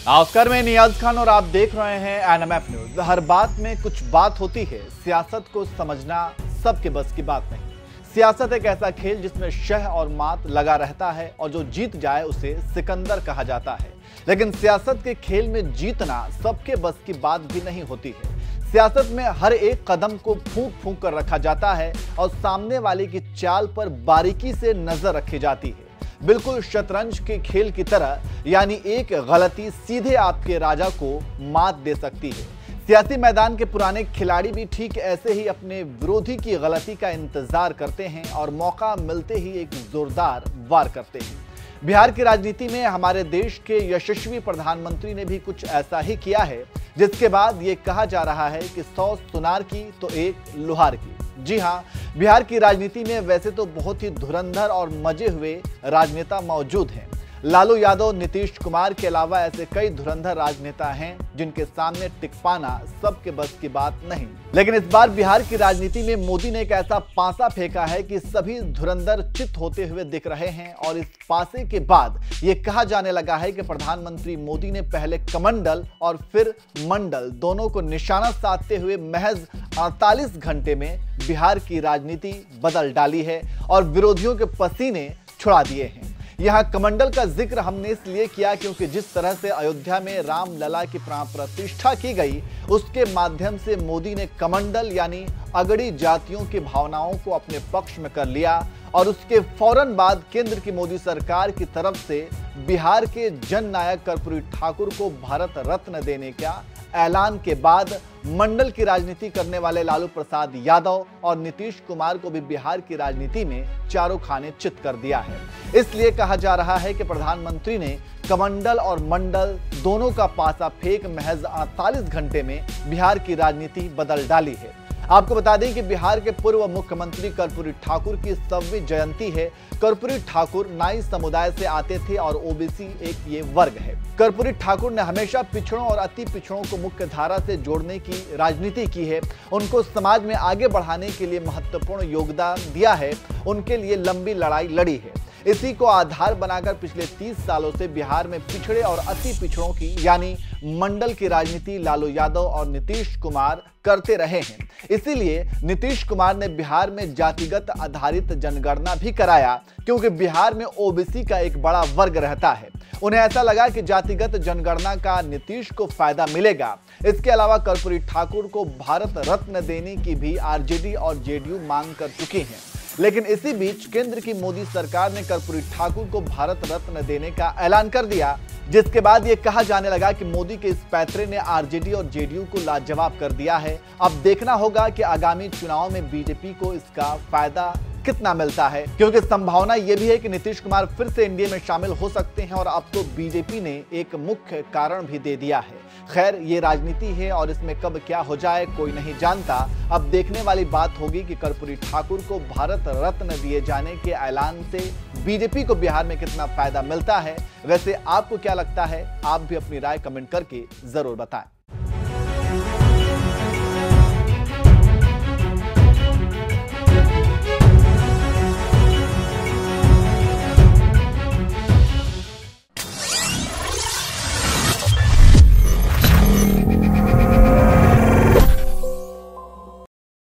नमस्कार, मैं नियाज खान और आप देख रहे हैं एनएमएफ न्यूज। हर बात में कुछ बात होती है, सियासत को समझना सबके बस की बात नहीं। सियासत एक ऐसा खेल जिसमें शह और मात लगा रहता है और जो जीत जाए उसे सिकंदर कहा जाता है। लेकिन सियासत के खेल में जीतना सबके बस की बात भी नहीं होती है। सियासत में हर एक कदम को फूंक फूंक कर रखा जाता है और सामने वाले की चाल पर बारीकी से नजर रखी जाती है, बिल्कुल शतरंज के खेल की तरह। यानी एक गलती सीधे आपके राजा को मात दे सकती है। सियासी मैदान के पुराने खिलाड़ी भी ठीक ऐसे ही अपने विरोधी की गलती का इंतजार करते हैं और मौका मिलते ही एक जोरदार वार करते हैं। बिहार की राजनीति में हमारे देश के यशस्वी प्रधानमंत्री ने भी कुछ ऐसा ही किया है, जिसके बाद ये कहा जा रहा है कि 100 सुनार की तो एक लुहार की। जी हां, बिहार की राजनीति में वैसे तो बहुत ही धुरंधर और मजे हुए राजनेता मौजूद हैं। लालू यादव, नीतीश कुमार के अलावा ऐसे कई धुरंधर राजनेता हैं जिनके सामने टिक पाना सबके बस की बात नहीं। लेकिन इस बार बिहार की राजनीति में मोदी ने एक ऐसा पासा फेंका है कि सभी धुरंधर चित होते हुए दिख रहे हैं और इस पासे के बाद ये कहा जाने लगा है कि प्रधानमंत्री मोदी ने पहले कमंडल और फिर मंडल दोनों को निशाना साधते हुए महज 48 घंटे में बिहार की राजनीति बदल डाली है और विरोधियों के पसीने छुड़ा दिए हैं। यहाँ कमंडल का जिक्र हमने इसलिए किया क्योंकि जिस तरह से अयोध्या में राम लला की प्राण प्रतिष्ठा की गई, उसके माध्यम से मोदी ने कमंडल यानी अगड़ी जातियों की भावनाओं को अपने पक्ष में कर लिया और उसके फौरन बाद केंद्र की मोदी सरकार की तरफ से बिहार के जननायक कर्पूरी ठाकुर को भारत रत्न देने का ऐलान के बाद मंडल की राजनीति करने वाले लालू प्रसाद यादव और नीतीश कुमार को भी बिहार की राजनीति में चारों खाने चित कर दिया है। इसलिए कहा जा रहा है कि प्रधानमंत्री ने कमंडल और मंडल दोनों का पासा फेंक महज 48 घंटे में बिहार की राजनीति बदल डाली है। आपको बता दें कि बिहार के पूर्व मुख्यमंत्री कर्पूरी ठाकुर की 100वीं जयंती है। कर्पूरी ठाकुर नाई समुदाय से आते थे और ओबीसी एक ये वर्ग है। कर्पूरी ठाकुर ने हमेशा पिछड़ों और अति पिछड़ों को मुख्य धारा से जोड़ने की राजनीति की है। उनको समाज में आगे बढ़ाने के लिए महत्वपूर्ण योगदान दिया है। उनके लिए लंबी लड़ाई लड़ी है। इसी को आधार बनाकर पिछले 30 सालों से बिहार में पिछड़े और अति पिछड़ों की यानी मंडल की राजनीति लालू यादव और नीतीश कुमार करते रहे हैं। इसीलिए नीतीश कुमार ने बिहार में जातिगत आधारित जनगणना भी कराया, क्योंकि बिहार में ओबीसी का एक बड़ा वर्ग रहता है। उन्हें ऐसा लगा कि जातिगत जनगणना का नीतीश को फायदा मिलेगा। इसके अलावा कर्पूरी ठाकुर को भारत रत्न देने की भी आरजेडी और जेडीयू मांग कर चुकी हैं। लेकिन इसी बीच केंद्र की मोदी सरकार ने कर्पूरी ठाकुर को भारत रत्न देने का ऐलान कर दिया, जिसके बाद यह कहा जाने लगा कि मोदी के इस पैतरे ने आरजेडी और जेडीयू को लाजवाब कर दिया है। अब देखना होगा कि आगामी चुनाव में बीजेपी को इसका फायदा कितना मिलता है, क्योंकि संभावना यह भी है कि नीतीश कुमार फिर से एनडीए में शामिल हो सकते हैं और अब तो बीजेपी ने एक मुख्य कारण भी दे दिया है। खैर, ये राजनीति है और इसमें कब क्या हो जाए कोई नहीं जानता। अब देखने वाली बात होगी कि कर्पूरी ठाकुर को भारत रत्न दिए जाने के ऐलान से बीजेपी को बिहार में कितना फायदा मिलता है। वैसे आपको क्या लगता है? आप भी अपनी राय कमेंट करके जरूर बताएं।